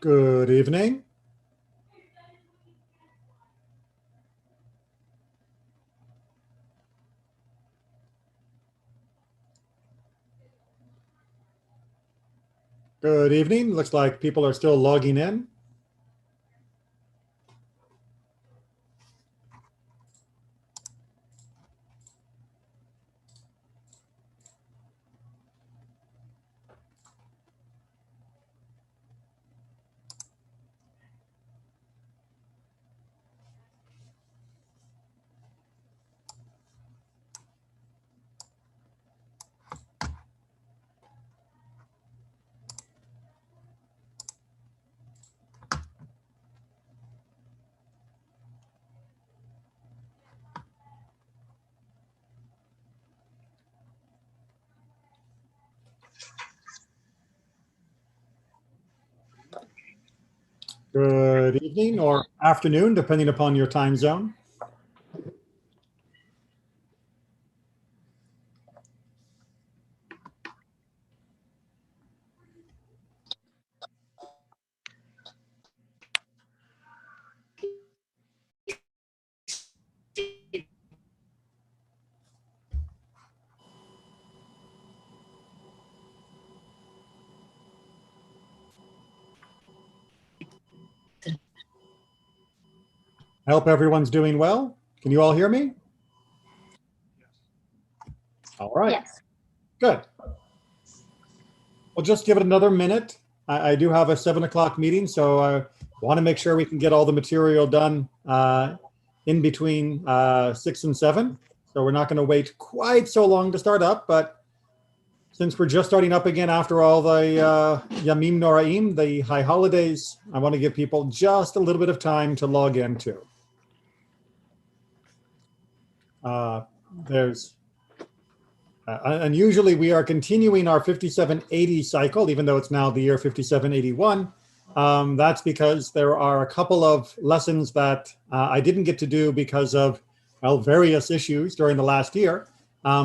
Good evening. Good evening. Looks like people are still logging in. Good evening or afternoon, depending upon your time zone. I hope everyone's doing well. Can you all hear me? All right. Yes. Good. We'll just give it another minute. I do have a 7 o'clock meeting, so I want to make sure we can get all the material done in between 6 and 7. So we're not going to wait quite so long to start up, but since we're just starting up again after all the Yamim Noraim, the high holidays, I want to give people just a little bit of time to log in too. And usually we are continuing our 5780 cycle, even though it's now the year 5781. That's because there are a couple of lessons that I didn't get to do because of, well, various issues during the last year.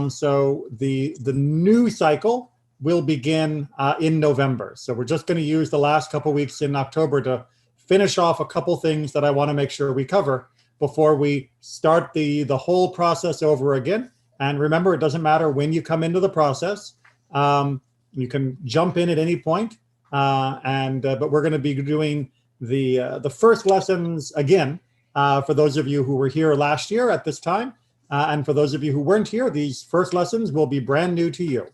So the new cycle will begin in November. So we're just going to use the last couple weeks in October to finish off a couple things that I want to make sure we cover before we start the whole process over again. And remember, it doesn't matter when you come into the process. You can jump in at any point. But we're going to be doing the first lessons again for those of you who were here last year at this time. And for those of you who weren't here, these first lessons will be brand new to you.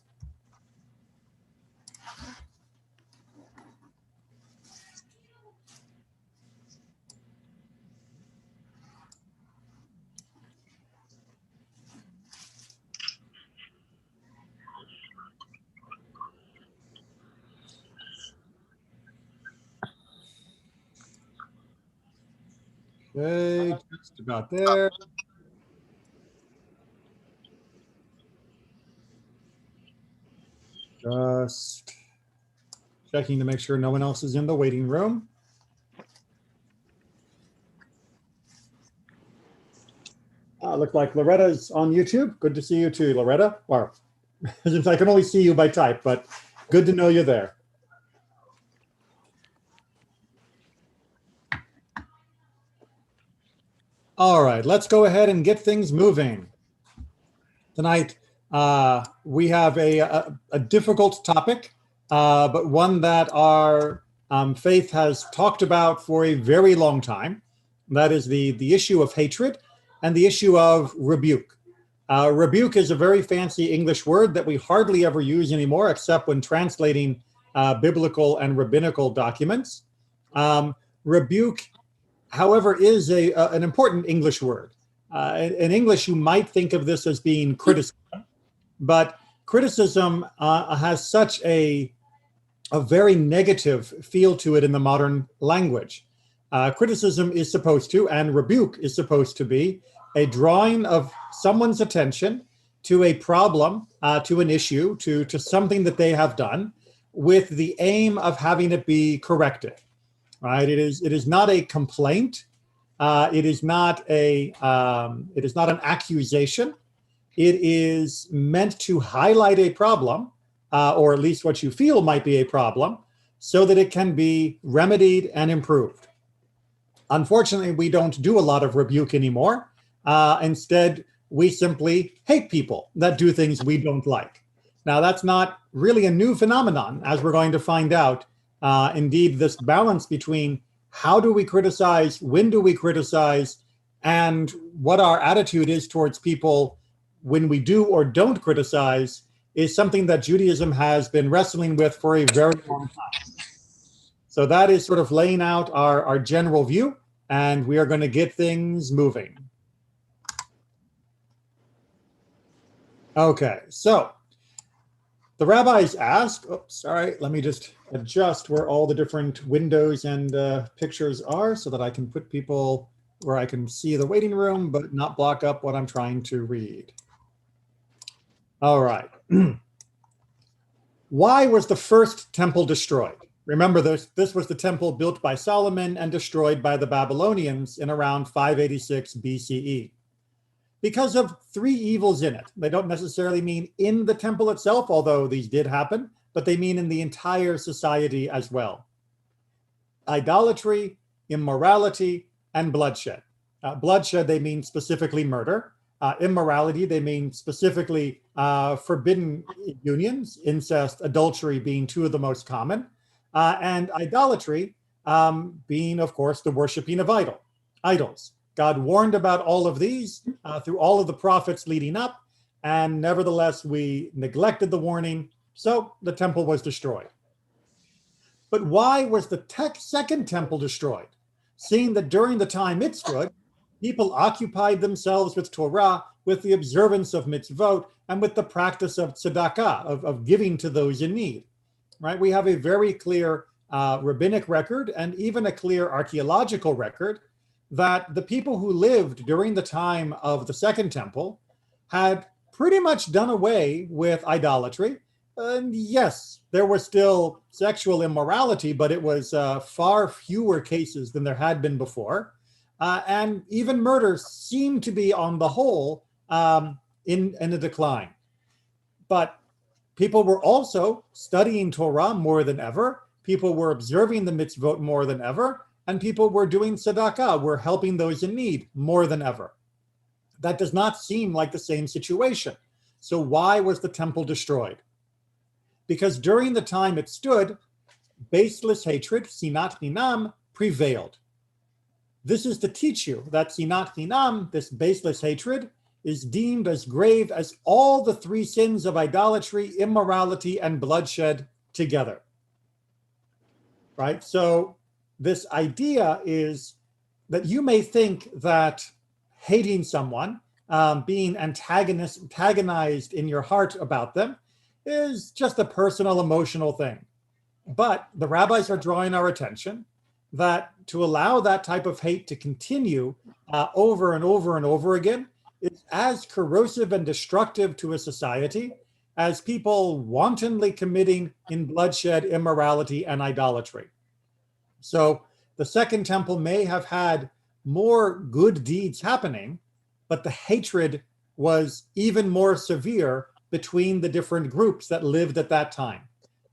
Okay, just about there. Just checking to make sure no one else is in the waiting room. Look like Loretta's on YouTube. Good to see you too, Loretta. Or since I can only see you by type, but good to know you're there. All right, let's go ahead and get things moving. Tonight, we have a difficult topic, but one that our faith has talked about for a very long time. That is the issue of hatred and the issue of rebuke. Rebuke is a very fancy English word that we hardly ever use anymore, except when translating biblical and rabbinical documents. Rebuke, however, is an important English word. In English, you might think of this as being criticism, but criticism has such a very negative feel to it in the modern language. Criticism is supposed to, and rebuke is supposed to be, a drawing of someone's attention to a problem, to an issue, to something that they have done, with the aim of having it be corrected. Right? It is not a complaint. It is not an accusation. It is meant to highlight a problem, or at least what you feel might be a problem, so that it can be remedied and improved. Unfortunately, we don't do a lot of rebuke anymore. Instead, we simply hate people that do things we don't like. Now, that's not really a new phenomenon, as we're going to find out. Indeed, this balance between how do we criticize, when do we criticize, and what our attitude is towards people when we do or don't criticize is something that Judaism has been wrestling with for a very long time. So that is sort of laying out our general view, and we are going to get things moving. Okay, so the rabbis ask, let me just adjust where all the different windows and pictures are so that I can put people where I can see the waiting room, but not block up what I'm trying to read. All right. Why was the first temple destroyed? Remember, this was the temple built by Solomon and destroyed by the Babylonians in around 586 BCE. Because of three evils in it. They don't necessarily mean in the temple itself, although these did happen, but they mean in the entire society as well. Idolatry, immorality, and bloodshed. Bloodshed, they mean specifically murder. Immorality, they mean specifically forbidden unions, incest, adultery being two of the most common. And idolatry being, of course, the worshiping of idols. God warned about all of these through all of the prophets leading up, and nevertheless, we neglected the warning, so the temple was destroyed. But why was the second temple destroyed? Seeing that during the time it stood, people occupied themselves with Torah, with the observance of mitzvot, and with the practice of tzedakah, of giving to those in need. Right? We have a very clear rabbinic record and even a clear archaeological record that the people who lived during the time of the Second Temple had pretty much done away with idolatry. And yes, there was still sexual immorality, but it was far fewer cases than there had been before. And even murder seemed to be, on the whole, in a decline. But people were also studying Torah more than ever. People were observing the mitzvot more than ever. And people were doing tzedakah, were helping those in need more than ever. That does not seem like the same situation. So why was the temple destroyed? Because during the time it stood, baseless hatred, sinat chinam, prevailed. This is to teach you that sinat chinam, this baseless hatred, is deemed as grave as all the three sins of idolatry, immorality, and bloodshed together. Right? So this idea is that you may think that hating someone, being antagonized in your heart about them, is just a personal, emotional thing. But the rabbis are drawing our attention that to allow that type of hate to continue over and over and over again is as corrosive and destructive to a society as people wantonly committing in bloodshed, immorality, and idolatry. So the Second Temple may have had more good deeds happening, but the hatred was even more severe between the different groups that lived at that time.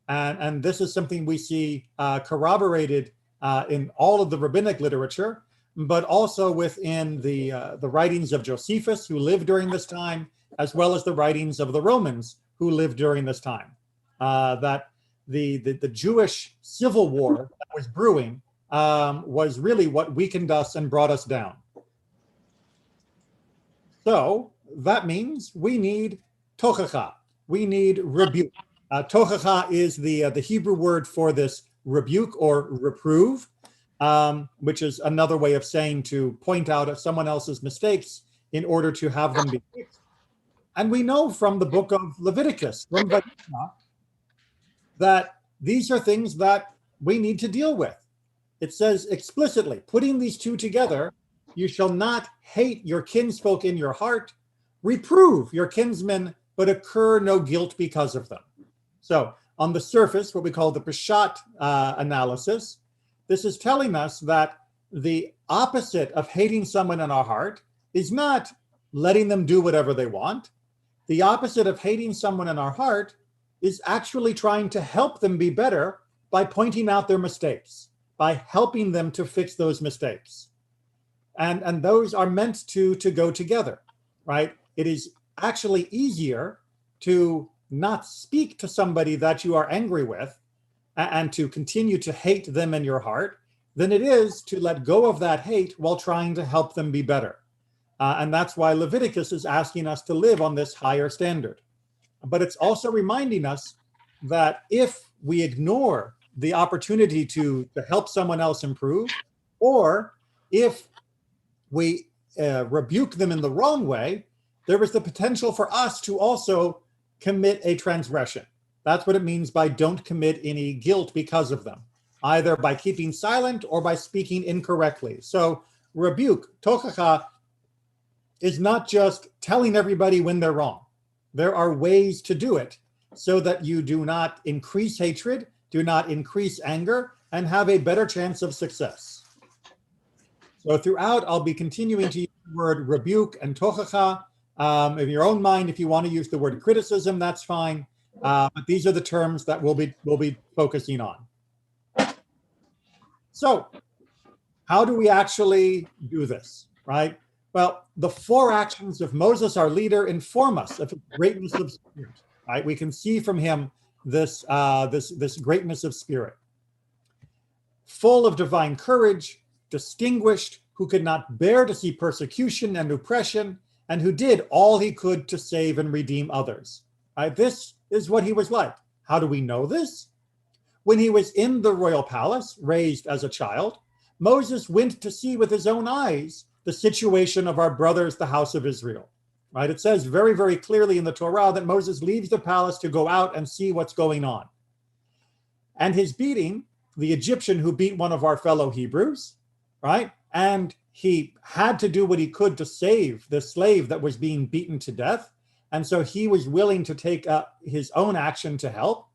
And this is something we see corroborated in all of the rabbinic literature, but also within the writings of Josephus, who lived during this time, as well as the writings of the Romans, who lived during this time. That the Jewish civil war that was brewing was really what weakened us and brought us down. So that means we need tochacha. We need rebuke. Tochacha is the Hebrew word for this rebuke or reprove, which is another way of saying to point out someone else's mistakes in order to have them be fixed. And we know from the book of Leviticus, from Vayikra, that these are things that we need to deal with. It says explicitly, putting these two together, you shall not hate your kinsfolk in your heart, reprove your kinsmen, but incur no guilt because of them. So on the surface, what we call the Peshat analysis, this is telling us that the opposite of hating someone in our heart is not letting them do whatever they want. The opposite of hating someone in our heart is actually trying to help them be better by pointing out their mistakes, by helping them to fix those mistakes. And those are meant to go together, right? It is actually easier to not speak to somebody that you are angry with and to continue to hate them in your heart than it is to let go of that hate while trying to help them be better. And that's why Leviticus is asking us to live on this higher standard. But it's also reminding us that if we ignore the opportunity to help someone else improve, or if we rebuke them in the wrong way, there is the potential for us to also commit a transgression. That's what it means by don't commit any guilt because of them, either by keeping silent or by speaking incorrectly. So rebuke, tochacha, is not just telling everybody when they're wrong. There are ways to do it so that you do not increase hatred, do not increase anger, and have a better chance of success. So throughout, I'll be continuing to use the word rebuke and tochacha. In your own mind, if you want to use the word criticism, that's fine. But these are the terms that we'll be focusing on. So how do we actually do this, right? Well, the 4 actions of Moses, our leader, inform us of his greatness of spirit, right? We can see from him this greatness of spirit. Full of divine courage, distinguished, who could not bear to see persecution and oppression, and who did all he could to save and redeem others. Right? This is what he was like. How do we know this? When he was in the royal palace, raised as a child, Moses went to see with his own eyes the situation of our brothers, the house of Israel. Right? It says very, very clearly in the Torah that Moses leaves the palace to go out and see what's going on. And his beating, the Egyptian who beat one of our fellow Hebrews, right? And he had to do what he could to save the slave that was being beaten to death. And so he was willing to take his own action to help.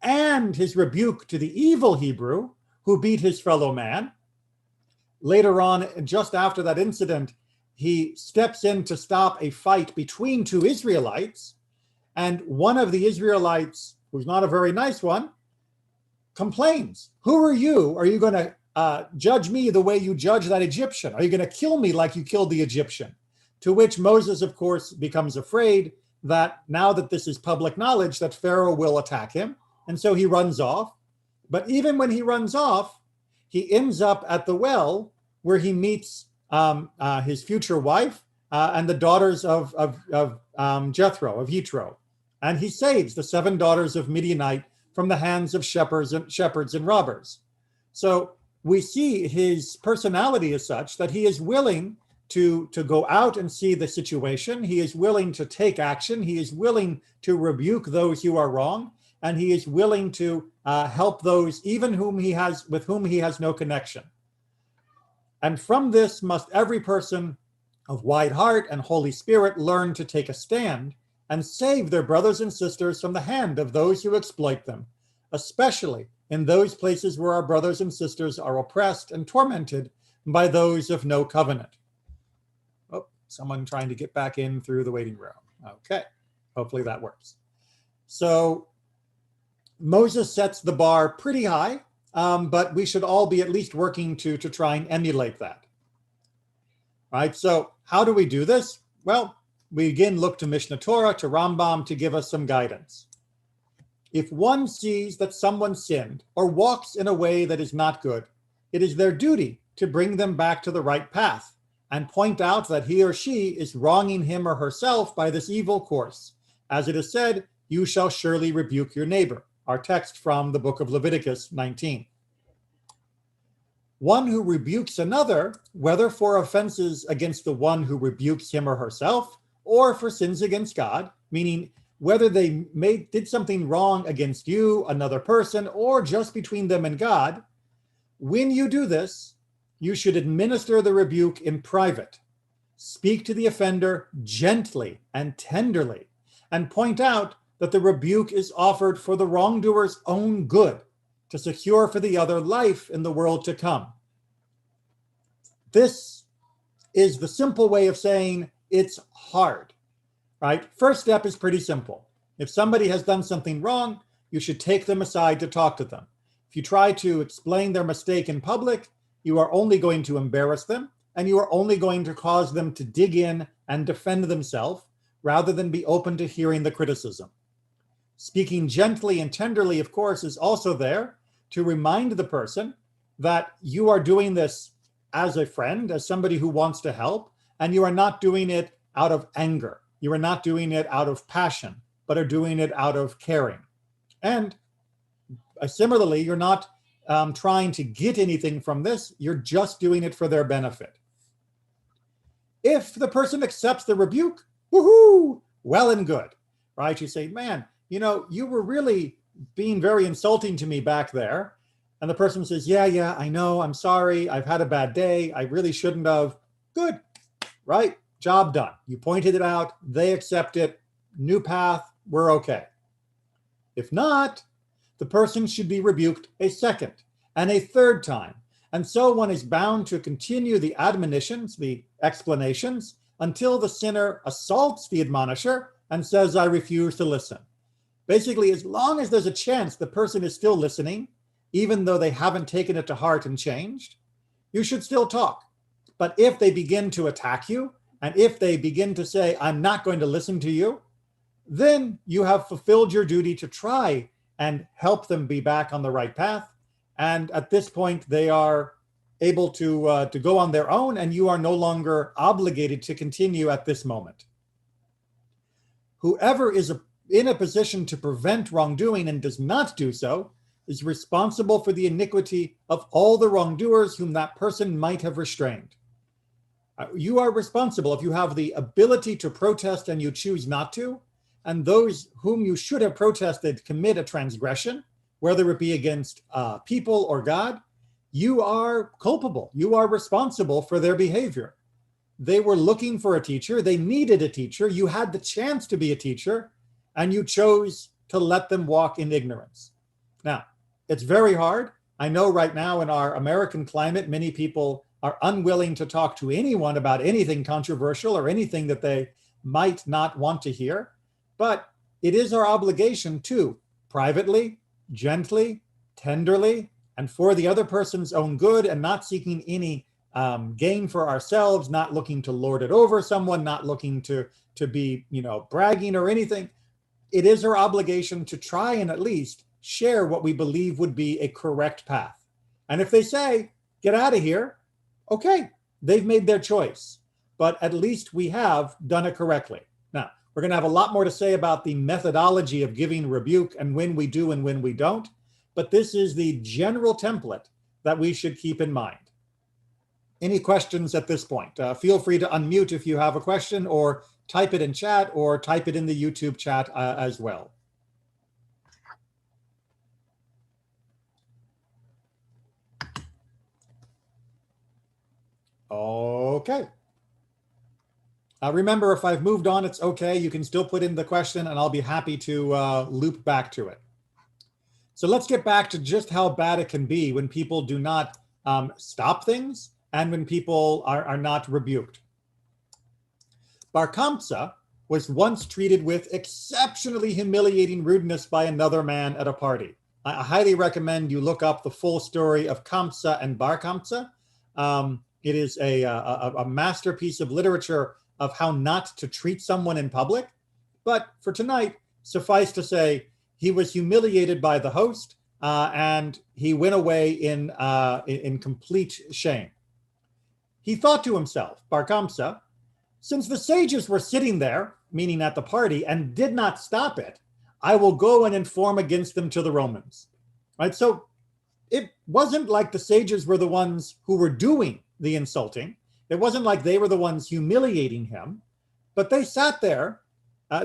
And his rebuke to the evil Hebrew who beat his fellow man. Later on, just after that incident, he steps in to stop a fight between 2 Israelites. And one of the Israelites, who's not a very nice one, complains. Who are you? Are you going to judge me the way you judge that Egyptian? Are you going to kill me like you killed the Egyptian? To which Moses, of course, becomes afraid that now that this is public knowledge, that Pharaoh will attack him. And so he runs off. But even when he runs off, he ends up at the well where he meets his future wife and the daughters of Jethro, of Yitro. And he saves the 7 daughters of Midianite from the hands of shepherds and robbers. So we see his personality is such that he is willing to go out and see the situation. He is willing to take action. He is willing to rebuke those who are wrong. And he is willing to help those even with whom he has no connection. And from this must every person of wide heart and Holy Spirit learn to take a stand and save their brothers and sisters from the hand of those who exploit them, especially in those places where our brothers and sisters are oppressed and tormented by those of no covenant. Oh, someone trying to get back in through the waiting room. Okay, hopefully that works. So Moses sets the bar pretty high, but we should all be at least working to try and emulate that. Right, so how do we do this? Well, we again look to Mishnah Torah, to Rambam, to give us some guidance. If one sees that someone sinned or walks in a way that is not good, it is their duty to bring them back to the right path and point out that he or she is wronging him or herself by this evil course. As it is said, you shall surely rebuke your neighbor. Our text from the book of Leviticus 19. One who rebukes another, whether for offenses against the one who rebukes him or herself, or for sins against God, meaning whether they did something wrong against you, another person, or just between them and God, when you do this, you should administer the rebuke in private. Speak to the offender gently and tenderly, and point out that the rebuke is offered for the wrongdoer's own good, to secure for the other life in the world to come. This is the simple way of saying it's hard, right? First step is pretty simple. If somebody has done something wrong, you should take them aside to talk to them. If you try to explain their mistake in public, you are only going to embarrass them, and you are only going to cause them to dig in and defend themselves rather than be open to hearing the criticism. Speaking gently and tenderly, of course, is also there to remind the person that you are doing this as a friend, as somebody who wants to help, and you are not doing it out of anger. You are not doing it out of passion, but are doing it out of caring. And similarly, you're not trying to get anything from this. You're just doing it for their benefit. If the person accepts the rebuke, woohoo, well and good, right? You say, man, you were really being very insulting to me back there. And the person says, yeah, I know, I'm sorry, I've had a bad day, I really shouldn't have. Good, right? Job done. You pointed it out, they accept it, new path, we're okay. If not, the person should be rebuked a second and a third time. And so one is bound to continue the admonitions, the explanations, until the sinner assaults the admonisher and says, I refuse to listen. Basically, as long as there's a chance the person is still listening, even though they haven't taken it to heart and changed, you should still talk. But if they begin to attack you, and if they begin to say, I'm not going to listen to you, then you have fulfilled your duty to try and help them be back on the right path. And at this point, they are able to go on their own, and you are no longer obligated to continue at this moment. Whoever is in a position to prevent wrongdoing and does not do so is responsible for the iniquity of all the wrongdoers whom that person might have restrained. You are responsible if you have the ability to protest and you choose not to, and those whom you should have protested commit a transgression, whether it be against people or God. You are culpable. You are responsible for their behavior. They were looking for a teacher. They needed a teacher. You had the chance to be a teacher, and you chose to let them walk in ignorance. Now, it's very hard. I know right now in our American climate, many people are unwilling to talk to anyone about anything controversial or anything that they might not want to hear. But it is our obligation to privately, gently, tenderly, and for the other person's own good, and not seeking any gain for ourselves, not looking to lord it over someone, not looking to be, bragging or anything. It is our obligation to try and at least share what we believe would be a correct path. And if they say, get out of here, okay, they've made their choice, but at least we have done it correctly. Now, we're going to have a lot more to say about the methodology of giving rebuke and when we do and when we don't, but this is the general template that we should keep in mind. Any questions at this point? Feel free to unmute if you have a question, or type it in chat, or type it in the YouTube chat as well. Okay. Remember, if I've moved on, it's okay. You can still put in the question and I'll be happy to loop back to it. So let's get back to just how bad it can be when people do not stop things and when people are not rebuked. Bar Kamsa was once treated with exceptionally humiliating rudeness by another man at a party. I highly recommend you look up the full story of Kamsa and Bar Kamsa. It is a masterpiece of literature of how not to treat someone in public. But for tonight, suffice to say, he was humiliated by the host, and he went away in complete shame. He thought to himself, Bar Kamsa, since the sages were sitting there, meaning at the party, and did not stop it, I will go and inform against them to the Romans. Right? So it wasn't like the sages were the ones who were doing the insulting. It wasn't like they were the ones humiliating him, but they sat there,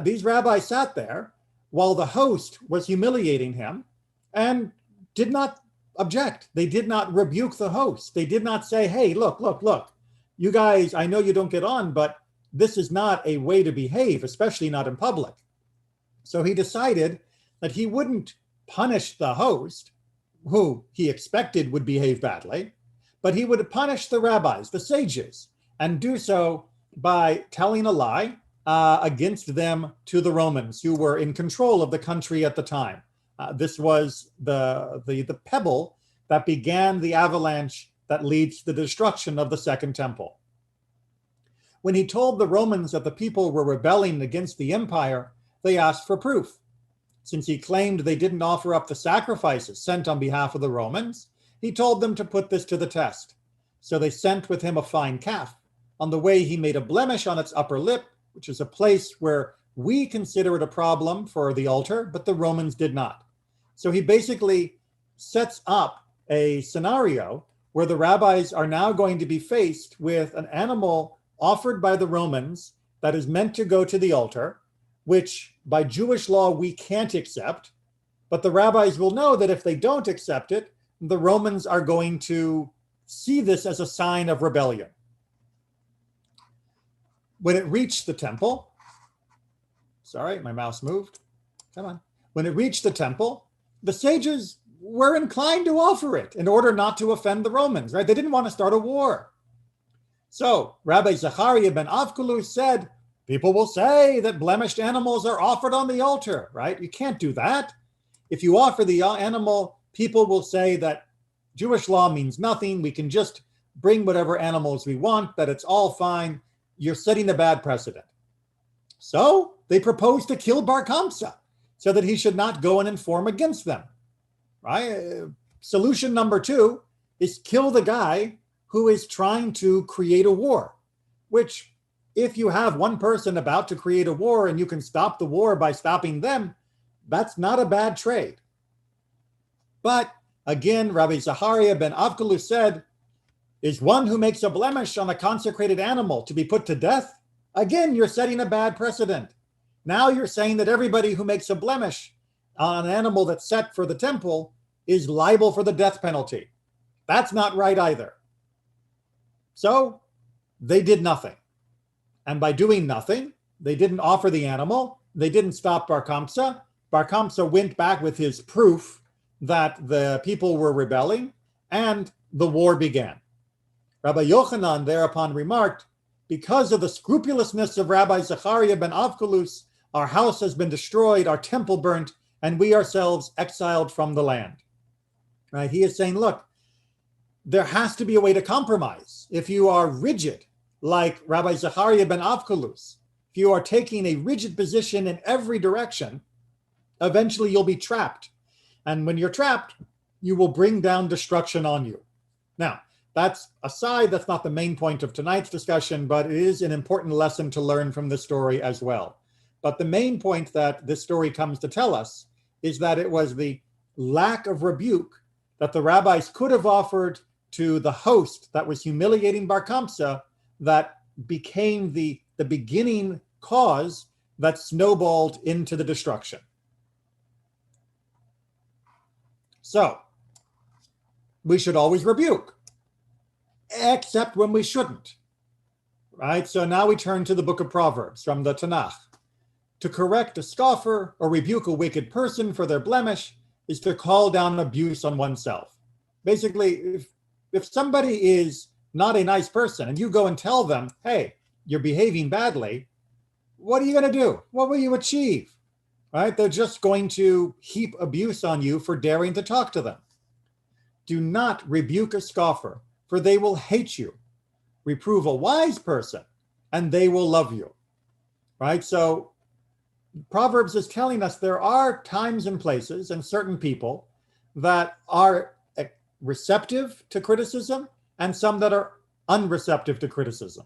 these rabbis sat there while the host was humiliating him and did not object. They did not rebuke the host. They did not say, hey, look, you guys, I know you don't get on, but this is not a way to behave, especially not in public. So he decided that he wouldn't punish the host, who he expected would behave badly, but he would punish the rabbis, the sages, and do so by telling a lie against them to the Romans, who were in control of the country at the time. This was the pebble that began the avalanche that leads to the destruction of the Second Temple. When he told the Romans that the people were rebelling against the empire, they asked for proof. Since he claimed they didn't offer up the sacrifices sent on behalf of the Romans, he told them to put this to the test. So they sent with him a fine calf. On the way, he made a blemish on its upper lip, which is a place where we consider it a problem for the altar, but the Romans did not. So he basically sets up a scenario where the rabbis are now going to be faced with an animal offered by the Romans that is meant to go to the altar, which by Jewish law we can't accept, but the rabbis will know that if they don't accept it, the Romans are going to see this as a sign of rebellion. When it reached the temple, sorry, my mouse moved. Come on. When it reached the temple, the sages were inclined to offer it in order not to offend the Romans, right? They didn't want to start a war. So Rabbi Zechariah ben Avkulus said, people will say that blemished animals are offered on the altar, right? You can't do that. If you offer the animal, people will say that Jewish law means nothing. We can just bring whatever animals we want, that it's all fine. You're setting a bad precedent. So they proposed to kill Bar Kamsa so that he should not go and inform against them, right? Solution number 2 is kill the guy who is trying to create a war, which if you have one person about to create a war and you can stop the war by stopping them, that's not a bad trade. But again, Rabbi Zechariah ben Avkulus said, is one who makes a blemish on a consecrated animal to be put to death? Again, you're setting a bad precedent. Now you're saying that everybody who makes a blemish on an animal that's set for the temple is liable for the death penalty. That's not right either. So they did nothing. And by doing nothing, they didn't offer the animal. They didn't stop Bar Kamsa. Bar Kamsa went back with his proof that the people were rebelling, and the war began. Rabbi Yochanan thereupon remarked, because of the scrupulousness of Rabbi Zechariah ben Avkulus, our house has been destroyed, our temple burnt, and we ourselves exiled from the land. Right? He is saying, look, there has to be a way to compromise. If you are rigid, like Rabbi Zechariah ben Avkulus, if you are taking a rigid position in every direction, eventually you'll be trapped. And when you're trapped, you will bring down destruction on you. Now, that's aside, that's not the main point of tonight's discussion, but it is an important lesson to learn from the story as well. But the main point that this story comes to tell us is that it was the lack of rebuke that the rabbis could have offered to the host that was humiliating Bar Kamsa that became the beginning cause that snowballed into the destruction. So, we should always rebuke, except when we shouldn't, right? So now we turn to the book of Proverbs from the Tanakh. To correct a scoffer or rebuke a wicked person for their blemish is to call down abuse on oneself. Basically, if somebody is not a nice person and you go and tell them, hey, you're behaving badly, what are you going to do? What will you achieve? Right? They're just going to heap abuse on you for daring to talk to them. Do not rebuke a scoffer, for they will hate you. Reprove a wise person, and they will love you. Right? So Proverbs is telling us there are times and places and certain people that are receptive to criticism and some that are unreceptive to criticism.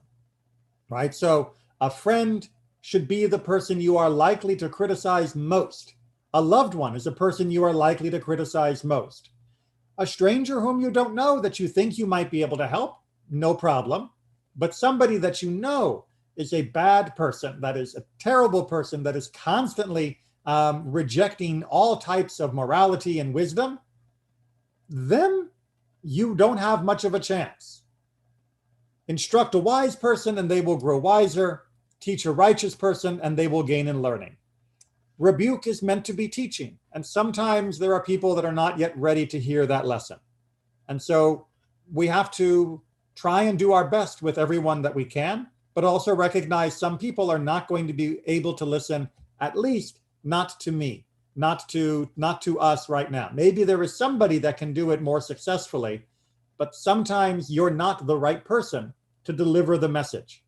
Right? So a friend should be the person you are likely to criticize most. A loved one is a person you are likely to criticize most. A stranger whom you don't know that you think you might be able to help, no problem. But somebody that you know is a bad person, that is a terrible person, that is constantly rejecting all types of morality and wisdom, then you don't have much of a chance. Instruct a wise person and they will grow wiser. Teach a righteous person and they will gain in learning. Rebuke is meant to be teaching. And sometimes there are people that are not yet ready to hear that lesson. And so we have to try and do our best with everyone that we can, but also recognize some people are not going to be able to listen, at least not to me. not to us right now. Maybe there is somebody that can do it more successfully, but sometimes you're not the right person to deliver the message.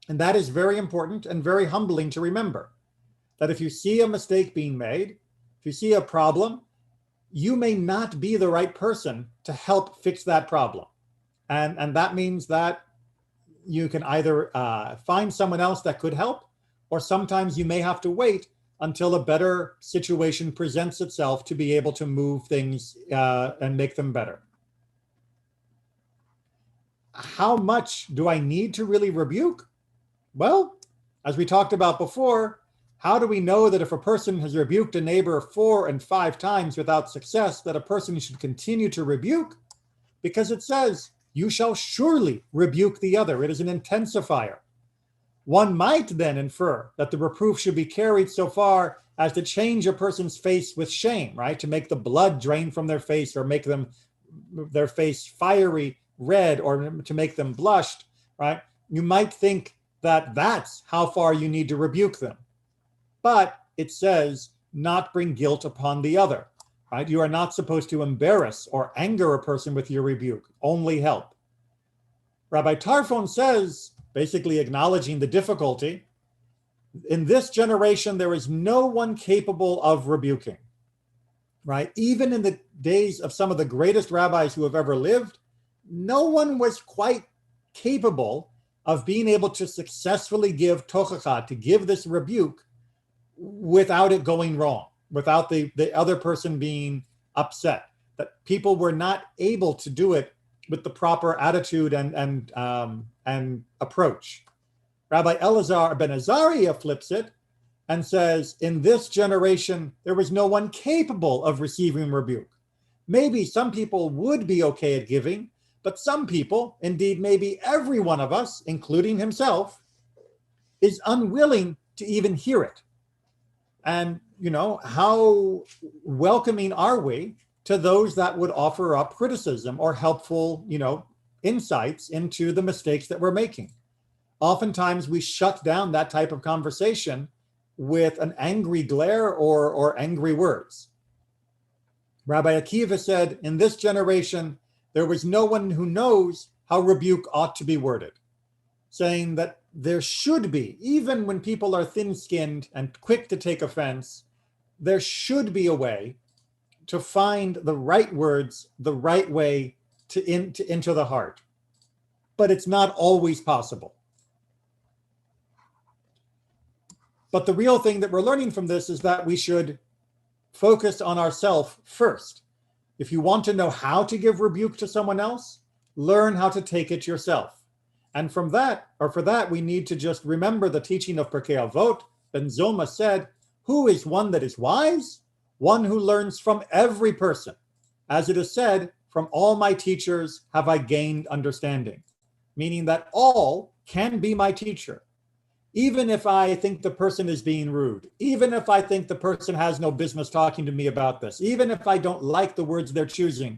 And that is very important and very humbling to remember, that if you see a mistake being made, if you see a problem, you may not be the right person to help fix that problem. And that means that you can either find someone else that could help, or sometimes you may have to wait until a better situation presents itself to be able to move things and make them better. How much do I need to really rebuke? Well, as we talked about before, how do we know that if a person has rebuked a neighbor 4 and 5 times without success, that a person should continue to rebuke? Because it says, you shall surely rebuke the other. It is an intensifier. One might then infer that the reproof should be carried so far as to change a person's face with shame, right? To make the blood drain from their face, or make their face fiery red, or to make them blushed, right? You might think that that's how far you need to rebuke them. But it says, not bring guilt upon the other, right? You are not supposed to embarrass or anger a person with your rebuke, only help. Rabbi Tarfon says, basically acknowledging the difficulty, in this generation, there is no one capable of rebuking, right? Even in the days of some of the greatest rabbis who have ever lived, no one was quite capable of being able to successfully give tochacha, to give this rebuke, without it going wrong, without the other person being upset. That people were not able to do it with the proper attitude and approach. Rabbi Elazar ben Azariah flips it and says, in this generation, there was no one capable of receiving rebuke. Maybe some people would be okay at giving, but some people, indeed maybe every one of us, including himself, is unwilling to even hear it. And, how welcoming are we to those that would offer up criticism or helpful, insights into the mistakes that we're making? Oftentimes we shut down that type of conversation with an angry glare or angry words. Rabbi Akiva said, in this generation, there was no one who knows how rebuke ought to be worded, saying that there should be, even when people are thin-skinned and quick to take offense, there should be a way to find the right words, the right way to into the heart. But it's not always possible. But the real thing that we're learning from this is that we should focus on ourselves first. If you want to know how to give rebuke to someone else, learn how to take it yourself. And for that, we need to just remember the teaching of Pirkei Avot. Ben Zoma said, who is one that is wise? One who learns from every person. As it is said, from all my teachers have I gained understanding. Meaning that all can be my teacher. Even if I think the person is being rude, even if I think the person has no business talking to me about this, even if I don't like the words they're choosing,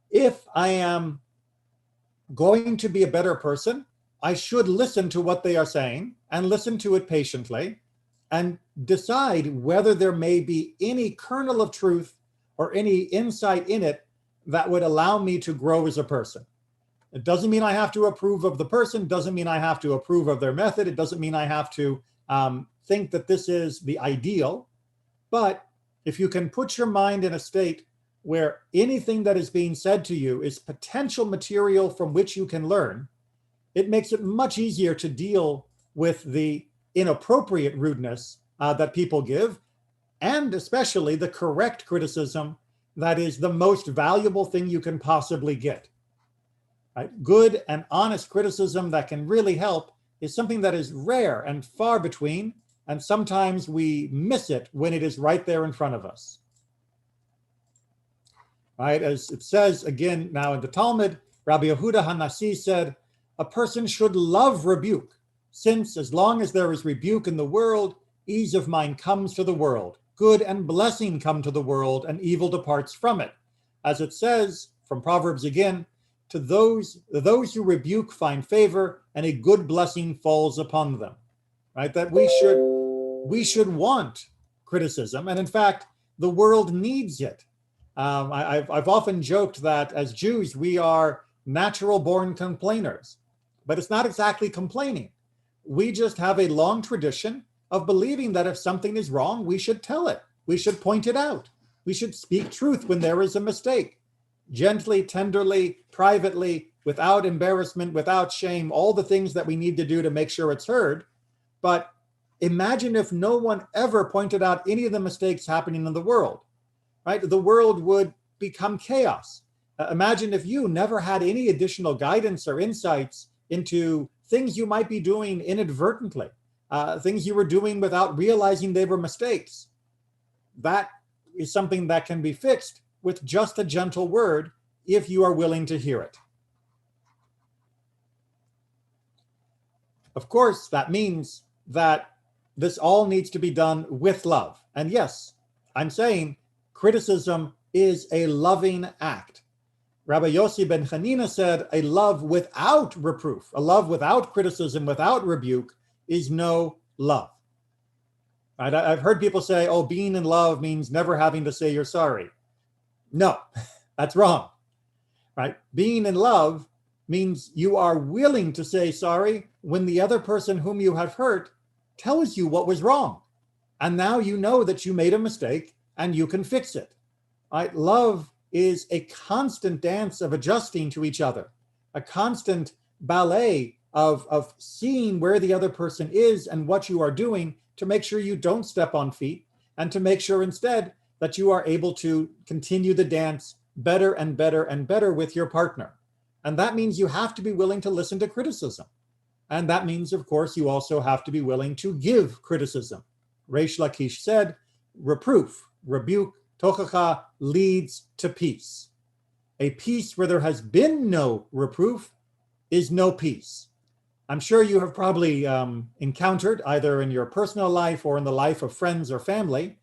if I am going to be a better person, I should listen to what they are saying and listen to it patiently and decide whether there may be any kernel of truth or any insight in it that would allow me to grow as a person. It doesn't mean I have to approve of the person, doesn't mean I have to approve of their method, it doesn't mean I have to think that this is the ideal. But if you can put your mind in a state where anything that is being said to you is potential material from which you can learn, it makes it much easier to deal with the inappropriate rudeness that people give, and especially the correct criticism that is the most valuable thing you can possibly get. Right? Good and honest criticism that can really help is something that is rare and far between, and sometimes we miss it when it is right there in front of us. Right? As it says again now in the Talmud, Rabbi Yehuda HaNasi said, a person should love rebuke, since as long as there is rebuke in the world, ease of mind comes to the world, good and blessing come to the world, and evil departs from it. As it says from Proverbs again, to those who rebuke find favor, and a good blessing falls upon them. Right? That we should want criticism. And in fact, the world needs it. I've often joked that as Jews, we are natural born complainers, but it's not exactly complaining. We just have a long tradition of believing that if something is wrong, we should tell it. We should point it out. We should speak truth when there is a mistake, gently, tenderly, privately, without embarrassment, without shame, all the things that we need to do to make sure it's heard. But imagine if no one ever pointed out any of the mistakes happening in the world, right? The world would become chaos. Imagine if you never had any additional guidance or insights into things you might be doing inadvertently, things you were doing without realizing they were mistakes. That is something that can be fixed with just a gentle word if you are willing to hear it. Of course, that means that this all needs to be done with love. And yes, I'm saying criticism is a loving act. Rabbi Yossi ben Chanina said a love without reproof, a love without criticism, without rebuke is no love. Right? I've heard people say, oh, being in love means never having to say you're sorry. No, that's wrong. Right? Being in love means you are willing to say sorry when the other person whom you have hurt tells you what was wrong. And now you know that you made a mistake and you can fix it. Right? Love is a constant dance of adjusting to each other, a constant ballet of seeing where the other person is and what you are doing to make sure you don't step on feet, and to make sure instead that you are able to continue the dance better and better and better with your partner. And that means you have to be willing to listen to criticism. And that means, of course, you also have to be willing to give criticism. Reish Lakish said, reproof, rebuke, tochacha leads to peace. A peace where there has been no reproof is no peace. I'm sure you have probably encountered, either in your personal life or in the life of friends or family,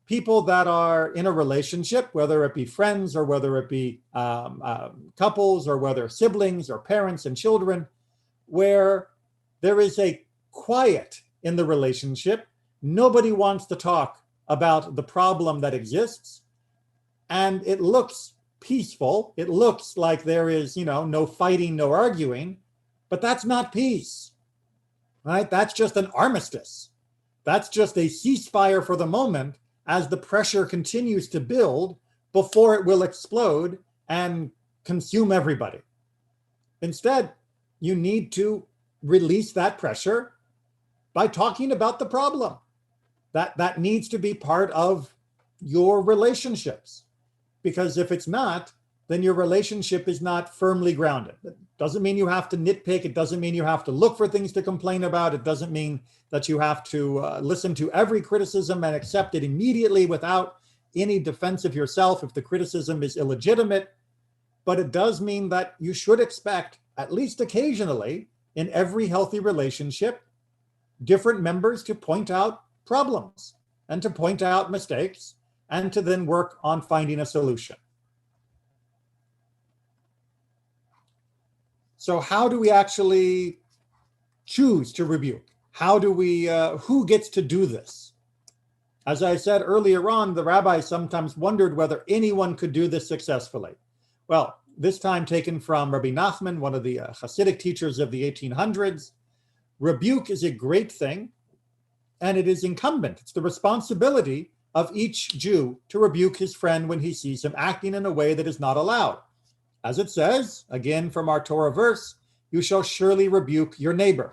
people that are in a relationship, whether it be friends or whether it be couples or whether siblings or parents and children, where there is a quiet in the relationship. Nobody wants to talk about the problem that exists, and it looks peaceful. It looks like there is, no fighting, no arguing, but that's not peace, right? That's just an armistice. That's just a ceasefire for the moment as the pressure continues to build before it will explode and consume everybody. Instead, you need to release that pressure by talking about the problem. That needs to be part of your relationships. Because if it's not, then your relationship is not firmly grounded. It doesn't mean you have to nitpick. It doesn't mean you have to look for things to complain about. It doesn't mean that you have to listen to every criticism and accept it immediately without any defense of yourself if the criticism is illegitimate. But it does mean that you should expect, at least occasionally, in every healthy relationship, different members to point out problems and to point out mistakes and to then work on finding a solution. So how do we actually choose to rebuke? How do we, who gets to do this? As I said earlier on, the rabbis sometimes wondered whether anyone could do this successfully. Well, this time taken from Rabbi Nachman, one of the Hasidic teachers of the 1800s. Rebuke is a great thing, and it is incumbent. It's the responsibility of each Jew to rebuke his friend when he sees him acting in a way that is not allowed. As it says, again from our Torah verse, you shall surely rebuke your neighbor.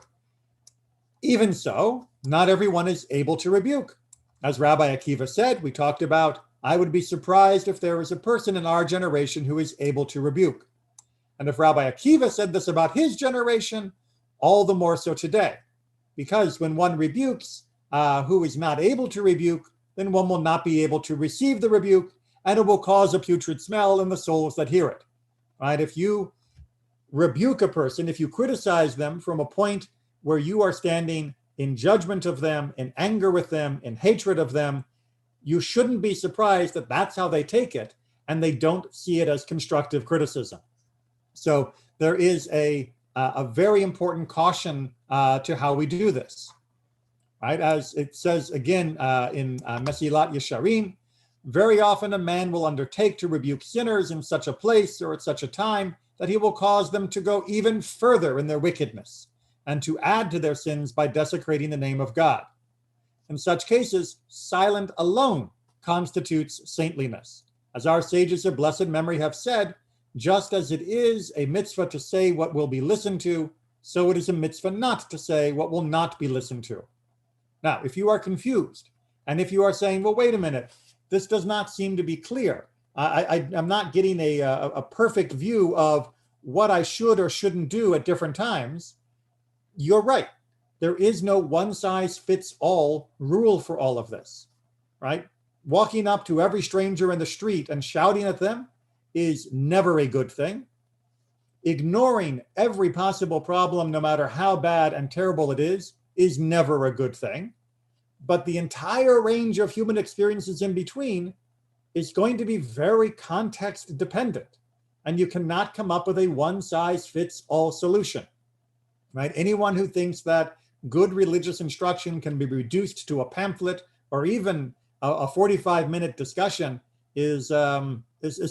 Even so, not everyone is able to rebuke. As Rabbi Akiva said, we talked about, I would be surprised if there is a person in our generation who is able to rebuke. And if Rabbi Akiva said this about his generation, all the more so today. Because when one rebukes who is not able to rebuke, then one will not be able to receive the rebuke, and it will cause a putrid smell in the souls that hear it. Right? If you rebuke a person, if you criticize them from a point where you are standing in judgment of them, in anger with them, in hatred of them, you shouldn't be surprised that that's how they take it, and they don't see it as constructive criticism. So there is a very important caution to how we do this. right? As it says again in Mesilat Yesharim, very often a man will undertake to rebuke sinners in such a place or at such a time that he will cause them to go even further in their wickedness and to add to their sins by desecrating the name of God. In such cases, silent alone constitutes saintliness. As our sages of blessed memory have said, just as it is a mitzvah to say what will be listened to, so it is a mitzvah not to say what will not be listened to. Now, if you are confused, and if you are saying, well, wait a minute, this does not seem to be clear. I'm not getting a perfect view of what I should or shouldn't do at different times. You're right. There is no one-size-fits-all rule for all of this, right? Walking up to every stranger in the street and shouting at them is never a good thing. Ignoring every possible problem, no matter how bad and terrible it is never a good thing. But the entire range of human experiences in between is going to be very context dependent. And you cannot come up with a one-size-fits-all solution, right? Anyone who thinks that good religious instruction can be reduced to a pamphlet or even a 45-minute discussion is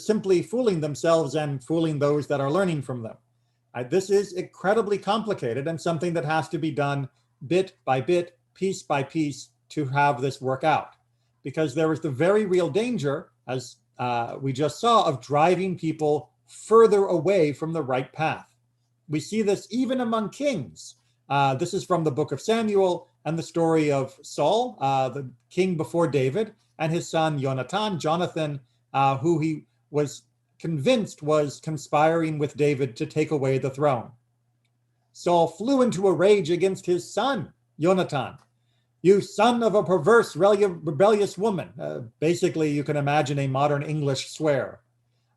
simply fooling themselves and fooling those that are learning from them. This is incredibly complicated and something that has to be done bit by bit, piece by piece, to have this work out. Because there is the very real danger, as we just saw, of driving people further away from the right path. We see this even among kings. This is from the book of Samuel and the story of Saul, the king before David, and his son Jonathan, who he was convinced was conspiring with David to take away the throne. Saul flew into a rage against his son, Jonathan. You son of a perverse, rebellious woman. Basically, you can imagine a modern English swear.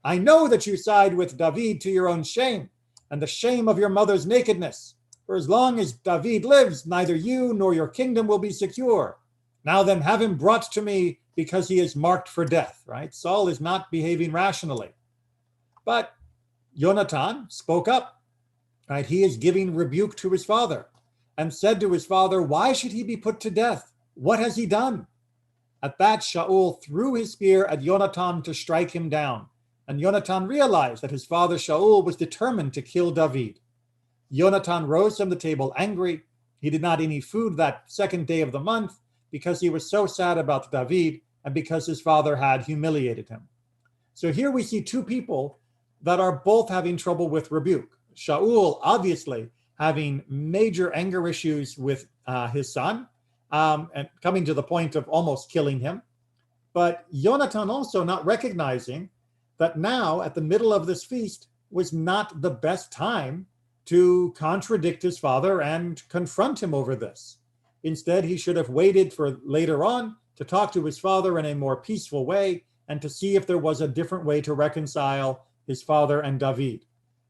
I know that you side with David to your own shame and the shame of your mother's nakedness. For as long as David lives, neither you nor your kingdom will be secure. Now then, have him brought to me because he is marked for death, right? Saul is not behaving rationally. But Jonathan spoke up, right? He is giving rebuke to his father and said to his father, why should he be put to death? What has he done? At that, Shaul threw his spear at Jonathan to strike him down. And Jonathan realized that his father Shaul was determined to kill David. Jonathan rose from the table angry. He did not eat any food that second day of the month because he was so sad about David and because his father had humiliated him. So here we see two people that are both having trouble with rebuke. Shaul, obviously, having major anger issues with his son and coming to the point of almost killing him. But Jonathan also not recognizing that now at the middle of this feast was not the best time to contradict his father and confront him over this. Instead, he should have waited for later on to talk to his father in a more peaceful way and to see if there was a different way to reconcile his father and David.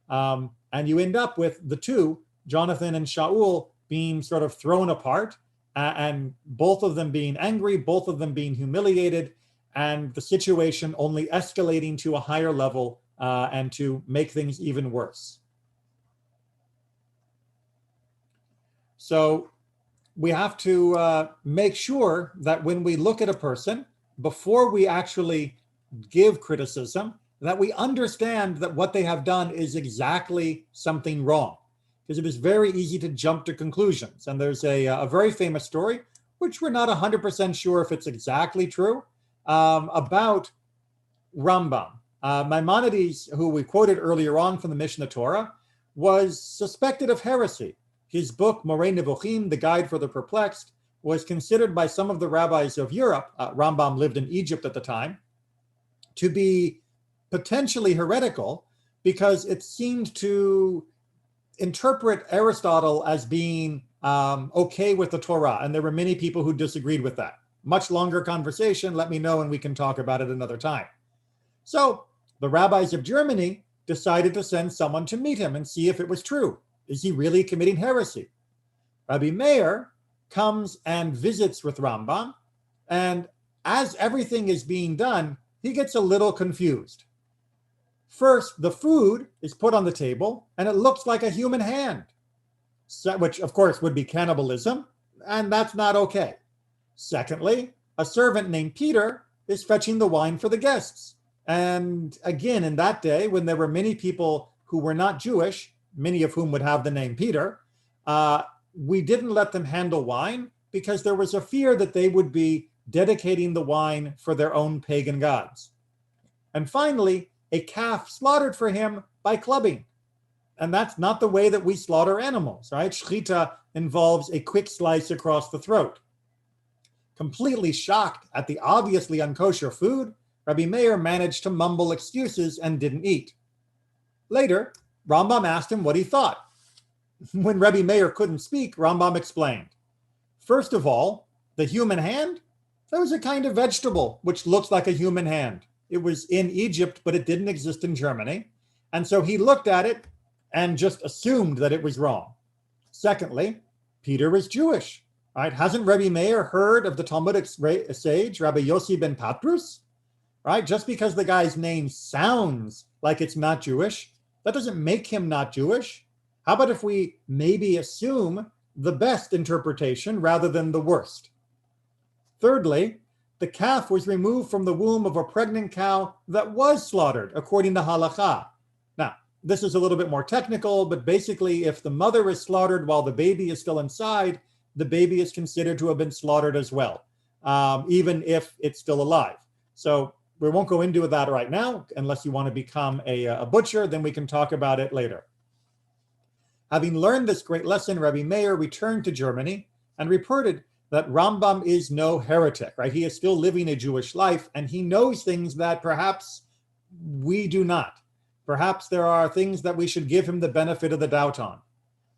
And you end up with the two, Jonathan and Shaul, being sort of thrown apart, and both of them being angry, both of them being humiliated, and the situation only escalating to a higher level and to make things even worse. So we have to make sure that when we look at a person, before we actually give criticism, that we understand that what they have done is exactly something wrong. Because it is very easy to jump to conclusions. And there's a very famous story, which we're not 100% sure if it's exactly true, about Rambam. Maimonides, who we quoted earlier on from the Mishnah Torah, was suspected of heresy. His book, Moreh Nevuchim, The Guide for the Perplexed, was considered by some of the rabbis of Europe, Rambam lived in Egypt at the time, to be potentially heretical because it seemed to interpret Aristotle as being okay with the Torah. And there were many people who disagreed with that. Much longer conversation, let me know and we can talk about it another time. So the rabbis of Germany decided to send someone to meet him and see if it was true. Is he really committing heresy? Rabbi Meir comes and visits with Rambam, and as everything is being done, he gets a little confused. First, the food is put on the table, and it looks like a human hand, which of course would be cannibalism. and that's not okay. Secondly, a servant named Peter is fetching the wine for the guests. And again, in that day, when there were many people who were not Jewish, many of whom would have the name Peter, we didn't let them handle wine because there was a fear that they would be dedicating the wine for their own pagan gods. And finally, a calf slaughtered for him by clubbing. And that's not the way that we slaughter animals, right? Shechita involves a quick slice across the throat. Completely shocked at the obviously unkosher food, Rabbi Meir managed to mumble excuses and didn't eat. Later, Rambam asked him what he thought. When Rabbi Meir couldn't speak, Rambam explained. First of all, the human hand, that was a kind of vegetable which looks like a human hand. It was in Egypt, but it didn't exist in Germany. And so he looked at it and just assumed that it was wrong. Secondly, Peter is Jewish. Right? Hasn't Rabbi Meir heard of the Talmudic sage, Rabbi Yossi ben Patrus? Right? Just because the guy's name sounds like it's not Jewish, that doesn't make him not Jewish. How about if we maybe assume the best interpretation rather than the worst? Thirdly, the calf was removed from the womb of a pregnant cow that was slaughtered according to halakha. Now, this is a little bit more technical, but basically if the mother is slaughtered while the baby is still inside, the baby is considered to have been slaughtered as well, even if it's still alive. So we won't go into that right now, unless you want to become a butcher, then we can talk about it later. Having learned this great lesson, Rabbi Meir returned to Germany and reported that Rambam is no heretic, right? He is still living a Jewish life, and he knows things that perhaps we do not. Perhaps there are things that we should give him the benefit of the doubt on.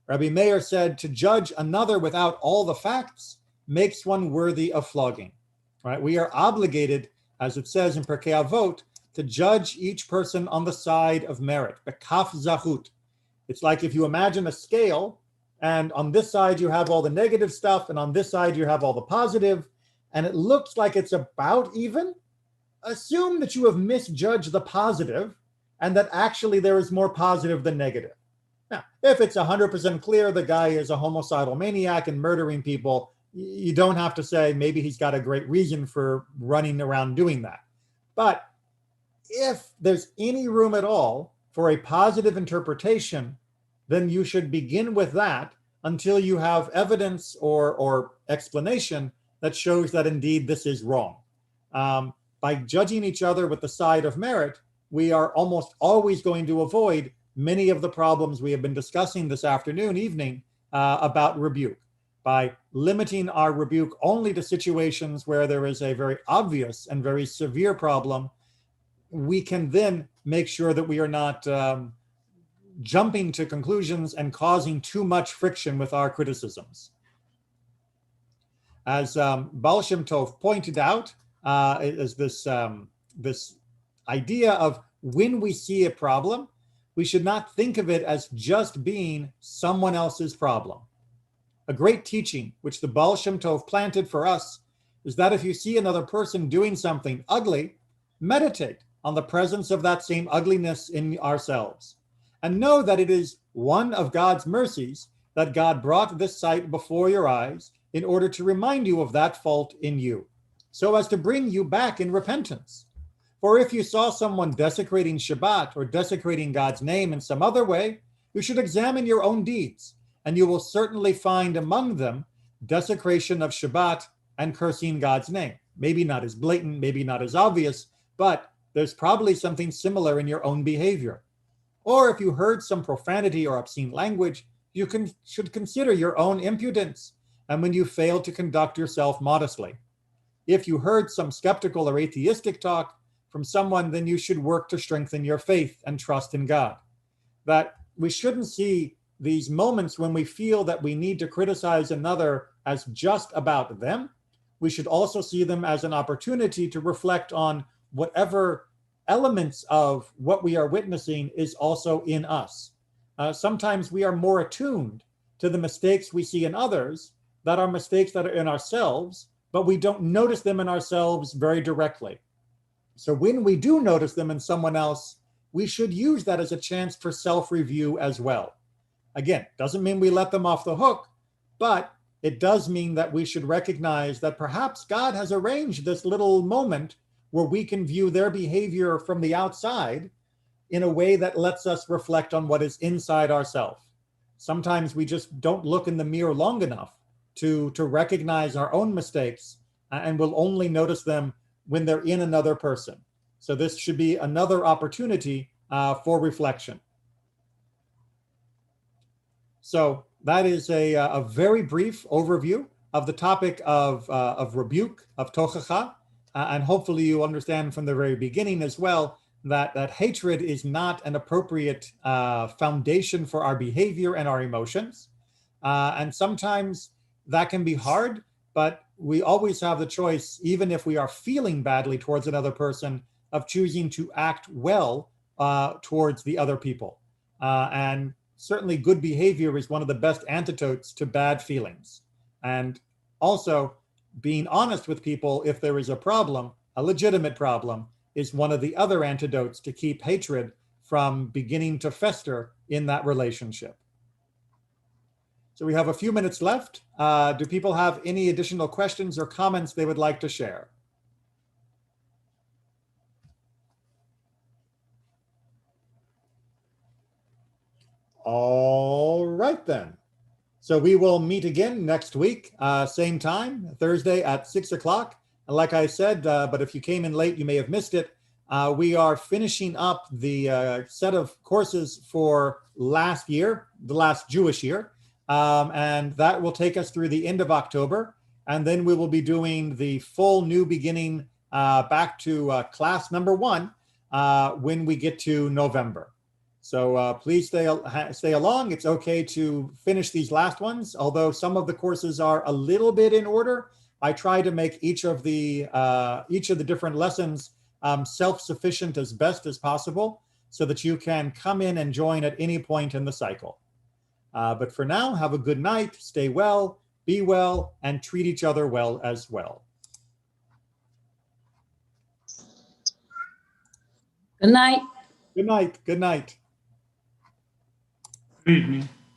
Rabbi Meir said, to judge another without all the facts makes one worthy of flogging, right? We are obligated, as it says in Pirkei Avot, to judge each person on the side of merit, bekaf zahut. It's like if you imagine a scale, and on this side you have all the negative stuff, and on this side you have all the positive, and it looks like it's about even. Assume that you have misjudged the positive, and that actually there is more positive than negative. Now, if it's 100% clear the guy is a homicidal maniac and murdering people, you don't have to say maybe he's got a great reason for running around doing that. But if there's any room at all for a positive interpretation, then you should begin with that until you have evidence or explanation that shows that indeed this is wrong. By judging each other with the side of merit, we are almost always going to avoid many of the problems we have been discussing this evening about rebuke. By limiting our rebuke only to situations where there is a very obvious and very severe problem, we can then make sure that we are not jumping to conclusions and causing too much friction with our criticisms. As Baal Shem Tov pointed out, is this idea of when we see a problem, we should not think of it as just being someone else's problem. A great teaching, which the Baal Shem Tov planted for us, is that if you see another person doing something ugly, meditate on the presence of that same ugliness in ourselves. And know that it is one of God's mercies that God brought this sight before your eyes in order to remind you of that fault in you, so as to bring you back in repentance. For if you saw someone desecrating Shabbat or desecrating God's name in some other way, you should examine your own deeds, and you will certainly find among them desecration of Shabbat and cursing God's name. Maybe not as blatant, maybe not as obvious, but there's probably something similar in your own behavior. Or if you heard some profanity or obscene language, you should consider your own impudence, and when you fail to conduct yourself modestly. If you heard some skeptical or atheistic talk from someone, then you should work to strengthen your faith and trust in God. That we shouldn't see these moments when we feel that we need to criticize another as just about them. We should also see them as an opportunity to reflect on whatever elements of what we are witnessing is also in us. Sometimes we are more attuned to the mistakes we see in others that are mistakes that are in ourselves, but we don't notice them in ourselves very directly. So when we do notice them in someone else, we should use that as a chance for self-review as well. Again, doesn't mean we let them off the hook, but it does mean that we should recognize that perhaps God has arranged this little moment where we can view their behavior from the outside in a way that lets us reflect on what is inside ourselves. Sometimes we just don't look in the mirror long enough to recognize our own mistakes, and we'll only notice them when they're in another person. So this should be another opportunity for reflection. So that is a very brief overview of the topic of rebuke, of tochacha, and hopefully you understand from the very beginning as well that hatred is not an appropriate foundation for our behavior and our emotions. And sometimes that can be hard, but we always have the choice, even if we are feeling badly towards another person, of choosing to act well towards the other people. And certainly good behavior is one of the best antidotes to bad feelings. And also being honest with people if there is a problem, a legitimate problem, is one of the other antidotes to keep hatred from beginning to fester in that relationship. So we have a few minutes left. Do people have any additional questions or comments they would like to share? All right then. So we will meet again next week, same time, Thursday at 6 o'clock. And like I said, but if you came in late, you may have missed it. We are finishing up the set of courses for last year, the last Jewish year. And that will take us through the end of October. And then we will be doing the full new beginning back to class number 1 when we get to November. So please stay along. It's okay to finish these last ones, although some of the courses are a little bit in order. I try to make each of the different lessons self-sufficient as best as possible so that you can come in and join at any point in the cycle. But for now, have a good night, stay well, be well, and treat each other well as well. Good night. Good night. Good night. Good evening.